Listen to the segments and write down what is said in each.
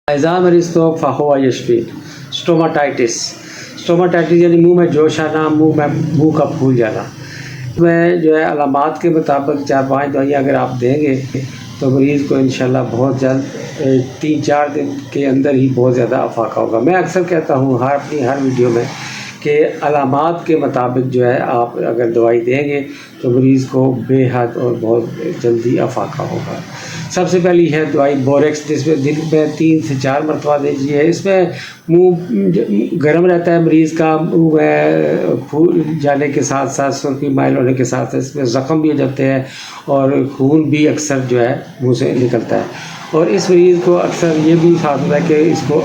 ऐज़ा मरीज़ तो फ़हुवा यशफ़ी। स्टोमाटाइटिस यानी मुंह में जोश आना, मुंह का फूल जाना। इसमें जो है अलामात के मुताबिक 4-5 दवाइयाँ अगर आप देंगे तो मरीज़ को इंशाल्लाह बहुत जल्द 3-4 दिन के अंदर ही बहुत ज़्यादा अफाका होगा। मैं अक्सर कहता हूँ अपनी हर वीडियो में कि अलामात के मुताबिक जो है आप अगर दवाई देंगे तो मरीज़ को बेहद और बहुत जल्दी अफाका होगा। सबसे पहली है दवाई बोरेक्स, जिसमें दिन में 3 से 4 मरतबा दीजिए। इसमें मुंह गर्म रहता है मरीज़ का, मुँह में फूल जाने के साथ साथ सुर्खी माइल होने के साथ साथ इसमें ज़ख़म भी हो जाते हैं और खून भी अक्सर जो है मुँह से निकलता है। और इस मरीज़ को अक्सर ये भी साथ होता है कि इसको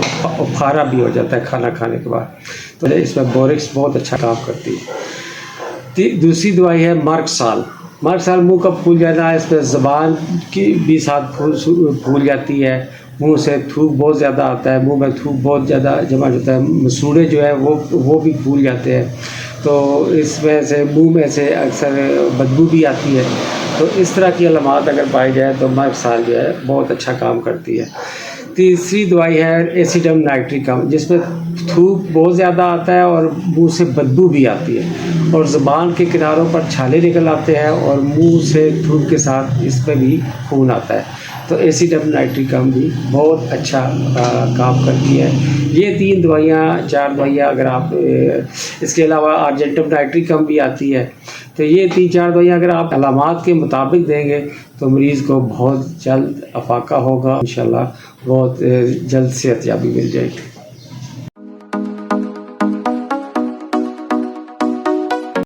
उफारा भी हो जाता है खाना खाने के बाद, तो इसमें बोरेक्स बहुत अच्छा काम करती है। दूसरी दवाई है मार्कसाल। मुंह का फूल जाना, इसमें ज़बान की भी साथ फूल जाती है, मुंह से थूक बहुत ज़्यादा आता है, मुंह में थूक बहुत ज़्यादा जमा होता है, मसूड़े जो है वो भी फूल जाते हैं, तो इसमें से मुंह में से अक्सर बदबू भी आती है। तो इस तरह की अलामात अगर पाई जाए तो मार्कसाल जो है बहुत अच्छा काम करती है। तीसरी दवाई है एसिडम नाइट्रिकम, जिसमें थूक बहुत ज़्यादा आता है और मुंह से बदबू भी आती है और ज़ुबान के किनारों पर छाले निकल आते हैं और मुंह से थूक के साथ इस पर भी खून आता है, तो एसिडम नाइट्रिकम भी बहुत अच्छा काम करती है। ये 3 दवाइयाँ 4 दवाइयाँ अगर आप इसके अलावा अर्जेंटम नाइट्रिकम भी आती है, तो ये 3-4 दवाइयाँ अगर आप अलामात के मुताबिक देंगे तो मरीज़ को बहुत जल्द अफाका होगा, इंशाल्लाह बहुत जल्द सेहतयाबी मिल जाएगी।